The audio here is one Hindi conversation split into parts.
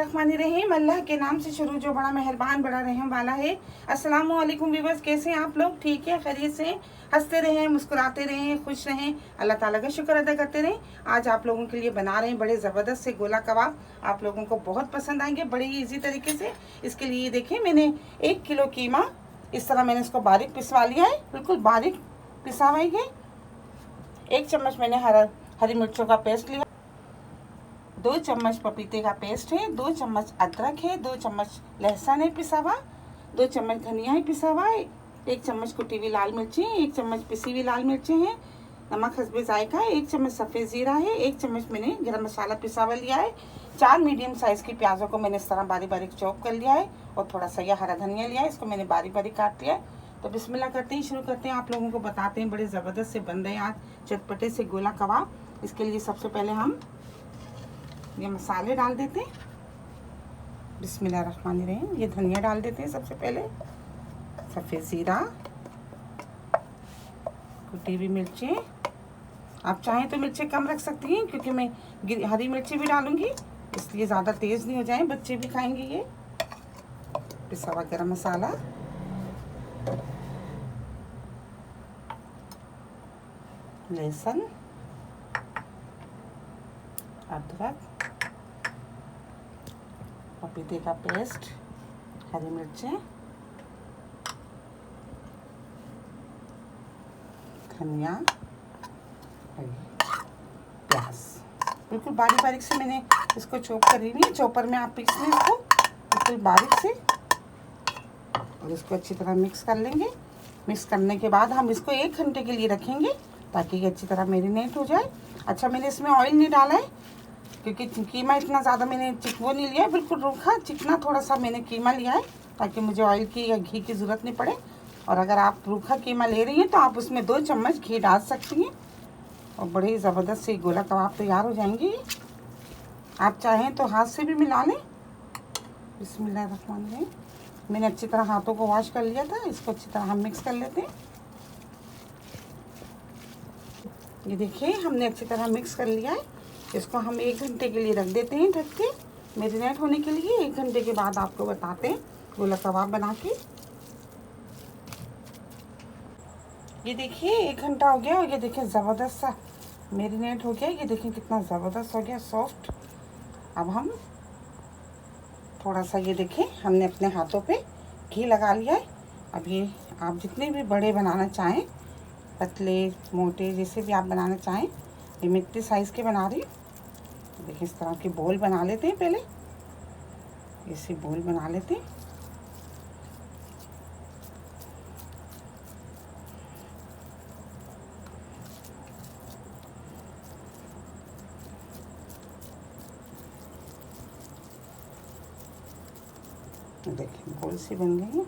बिस्मिल्लाहिर्रहमानिर्रहीम। अल्लाह के नाम से शुरू जो बड़ा मेहरबान बड़ा रहम वाला है। अस्सलामु अलैकुम व्यूअर्स, कैसे हैं आप लोग? ठीक है, खैरियत से? हंसते रहें, मुस्कुराते रहें, खुश रहें, अल्लाह ताला का शुक्र अदा करते रहें। आज आप लोगों के लिए बना रहे हैं बड़े ज़बरदस्त से गोला कबाब। आप लोगों को बहुत पसंद आएंगे बड़े ही ईजी तरीके से। इसके लिए देखिए, मैंने 1 किलो कीमा इस तरह मैंने इसको बारीक पिसवा लिया है, बिल्कुल बारीक पिसा हुआ है। 1 चम्मच मैंने हरी मिर्चों का पेस्ट लिया, 2 चम्मच पपीते का पेस्ट है, 2 चम्मच अदरक है, 2 चम्मच लहसुन है पिसा हुआ, 2 चम्मच धनिया है पिसा हुआ है, 1 चम्मच कुटी हुई लाल मिर्ची, 1 चम्मच पिसी हुई लाल मिर्ची है, नमक हस्बे जायका, 1 चम्मच सफ़ेद ज़ीरा है, 1 चम्मच मैंने गरम मसाला पिसा हुआ लिया है, 4 मीडियम साइज़ की प्याज़ों को मैंने इस तरह बारीक बारीक चॉप कर लिया है और थोड़ा सा यह हरा धनिया लिया है, इसको मैंने बारीक बारीक काट लिया है। तो बिस्मिल्लाह करते हैं, शुरू करते हैं। आप लोगों को बताते हैं बड़े ज़बरदस्त से बन रहे हैं आज चटपटे से गोला कबाब। इसके लिए सबसे पहले हम ये मसाले डाल देते हैं। बिस्मिल्लाहिर्रहमानिर्रहीम। ये धनिया डाल देते हैं सबसे पहले, सफ़ेद ज़ीरा, कुटी हुई मिर्चें। आप चाहें तो मिर्चें कम रख सकती हैं, क्योंकि मैं हरी मिर्ची भी डालूंगी, इसलिए ज़्यादा तेज़ नहीं हो जाए, बच्चे भी खाएंगे ये। पिसा हुआ गरम मसाला, लहसुन, अदरक, पपीते का पेस्ट, हरी मिर्चें, धनिया, प्याज। बिल्कुल बारीक बारीक से मैंने इसको चॉप कर ली है। चॉपर में आप पीस लें इसको बिल्कुल बारीक से और इसको अच्छी तरह मिक्स कर लेंगे। मिक्स करने के बाद हम इसको 1 घंटे के लिए रखेंगे ताकि ये अच्छी तरह मैरिनेट हो जाए। अच्छा, मैंने इसमें ऑयल नहीं डाला है, क्योंकि कीमा इतना ज़्यादा मैंने वो नहीं लिया है, बिल्कुल रूखा चिकना थोड़ा सा मैंने कीमा लिया है, ताकि मुझे ऑयल की या घी की ज़रूरत नहीं पड़े। और अगर आप रूखा कीमा ले रही हैं तो आप उसमें 2 चम्मच घी डाल सकती हैं और बड़े ही ज़बरदस्त से गोला कबाब तैयार हो जाएंगे। आप चाहें तो हाथ से भी मिला लें। बिस्मिल्लाहिर्रहमानिर्रहीम। मैंने अच्छी तरह हाथों को वॉश कर लिया था, इसको अच्छी तरह हम मिक्स कर लेते हैं। ये देखिए, हमने अच्छी तरह मिक्स कर लिया है। इसको हम 1 घंटे के लिए रख देते हैं ढक के, मैरिनेट होने के लिए। 1 घंटे के बाद आपको बताते हैं गोला कबाब बना के। ये देखिए 1 घंटा हो गया और ये देखिए ज़बरदस्त सा मैरिनेट हो गया। ये देखिए कितना ज़बरदस्त हो गया, सॉफ्ट। अब हम थोड़ा सा, ये देखें, हमने अपने हाथों पे घी लगा लिया है। अब ये आप जितने भी बड़े बनाना चाहें, पतले मोटे जैसे भी आप बनाना चाहें, ये मैं इतने साइज़ के बना रही हूँ। देखिए इस तरह के बोल बना लेते हैं, पहले ऐसे बोल बना लेते हैं। देखिए गोल सी बन गई है।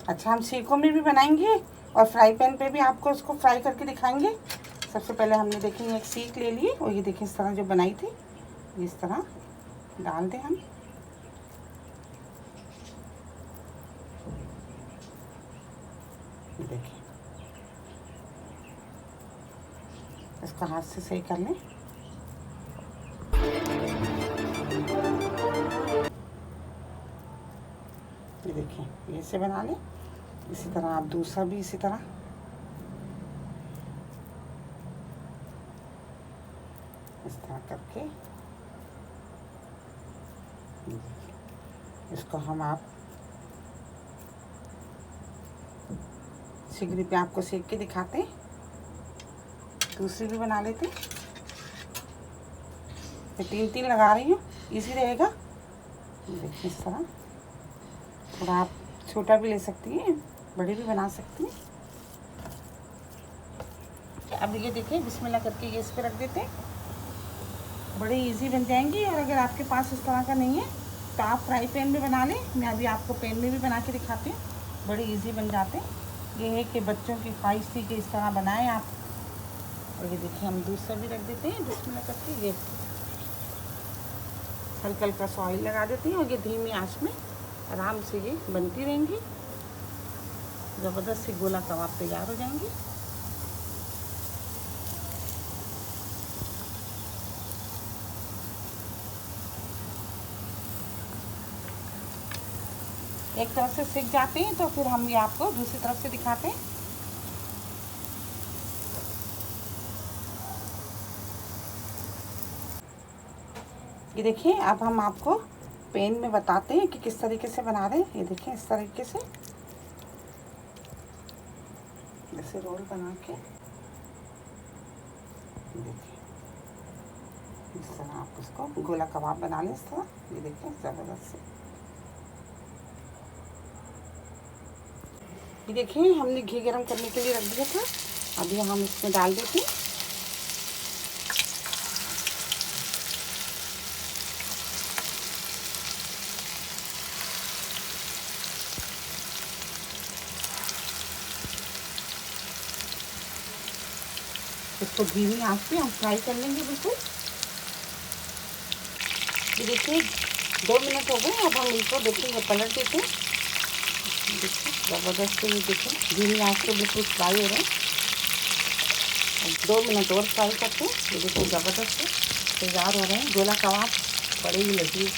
अच्छा, हम सेकों में भी बनाएंगे और फ्राई पैन पे भी आपको इसको फ्राई करके दिखाएंगे। सबसे पहले हमने देखिए एक सीख ले ली और ये देखिए इस तरह जो बनाई थी, इस तरह डाल दें हम। देखिए इसको हाथ से सही कर लें। ये देखिए ऐसे बना लें। इसी तरह आप दूसरा भी इसी तरह इस तरह करके इसको हम आप सिगरी पे आपको सेक के दिखाते हैं। दूसरी भी बना लेते हैं। मैं 3-3 लगा रही हूँ, इजी रहेगा। देखिए इस तरह, थोड़ा आप छोटा भी ले सकती हैं, बड़े भी बना सकती हैं। अब ये देखिए बिस्मिल्लाह करके ये इस पर रख देते हैं। बड़े इजी बन जाएंगे। और अगर आपके पास इस तरह का नहीं है तो आप फ्राई पैन में बना लें। मैं अभी आपको पैन में भी बना के दिखाती हूँ, बड़े इजी बन जाते हैं। ये है कि बच्चों की ख्वाहिश थी कि इस तरह बनाएं आप। और ये देखिए हम दूसरा भी रख देते हैं बिस्मिल्लाह करके। ये हल्का हल्का सा ऑयल लगा देती हैं और ये धीमी आंच में आराम से ये बनती रहेंगी। ज़बरदस्त सी गोला कबाब तैयार हो जाएंगे। एक तरफ से सिक जाते हैं तो फिर हम ये आपको दूसरी तरफ से दिखाते हैं। ये देखिए, अब हम आपको पैन में बताते हैं कि किस तरीके से बना रहे हैं। ये देखिए, इस तरीके से ऐसे रोल बना के देखिए, इस तरह आप उसको गोला कबाब बना लें इस तरह। ये देखिए, ज़बरदस्त से। ये देखिए, हमने घी गरम करने के लिए रख दिया था, अभी हम इसमें डाल देते हैं। इसको धीमी आंच पे हम फ्राई कर लेंगे बिल्कुल। ये देखिए, 2 मिनट हो गए, अब हम इसको देखेंगे, पलट देते हैं। देखिए, ज़बरदस्त ये देखिए, धीमी आंच पे बिल्कुल फ्राई हो रहे हैं। 2 मिनट और फ्राई करते हैं। ये देखिए, ज़बरदस्त तैयार हो रहे हैं गोला कबाब, बड़े ही लजीज।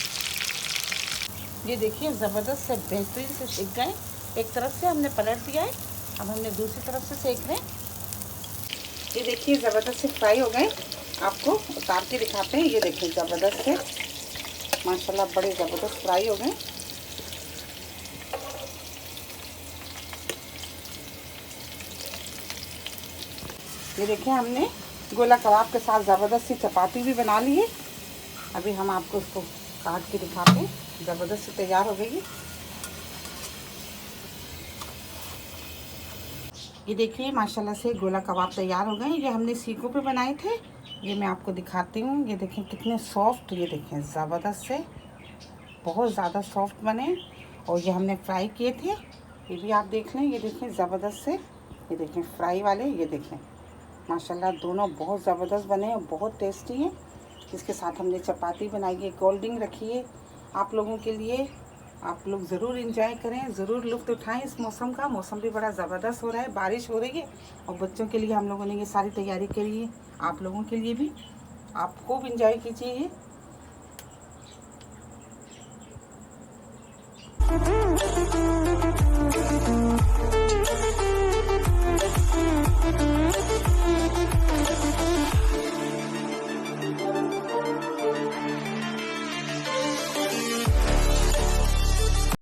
ये देखिए, ज़बरदस्त से बेहतरीन से सेक गए। एक तरफ से हमने पलट दिया है, अब हमने दूसरी तरफ से सेक रहे हैं। ये देखिए, ज़बरदस्त से फ्राई हो गए। आपको उतार के दिखाते हैं। ये देखिए, ज़बरदस्त से माशाल्लाह बड़े ज़बरदस्त फ्राई हो गए। ये देखिए, हमने गोला कबाब के साथ ज़बरदस्त सी चपाती भी बना ली है। अभी हम आपको इसको काट के दिखाते हैं। ज़बरदस्त से तैयार हो गई है। ये देखिए, माशाल्लाह से गोला कबाब तैयार हो गए। ये हमने सीखों पे बनाए थे। ये मैं आपको दिखाती हूँ। ये देखें कितने सॉफ्ट, ये देखें ज़बरदस्त से, बहुत ज़्यादा सॉफ्ट बने। और ये हमने फ्राई किए थे, ये भी आप देख लें। ये देखें ज़बरदस्त से, ये देखें फ्राई वाले, ये देखें माशाल्लाह दोनों बहुत ज़बरदस्त बने और बहुत टेस्टी हैं। इसके साथ हमने चपाती बनाई है, कोल्ड ड्रिंक रखी है आप लोगों के लिए। आप लोग ज़रूर इंजॉय करें, ज़रूर लुत्फ़ उठाएं इस मौसम का। मौसम भी बड़ा ज़बरदस्त हो रहा है, बारिश हो रही है और बच्चों के लिए हम लोगों ने ये सारी तैयारी करी है। आप लोगों के लिए भी, आप खूब इंजॉय कीजिए।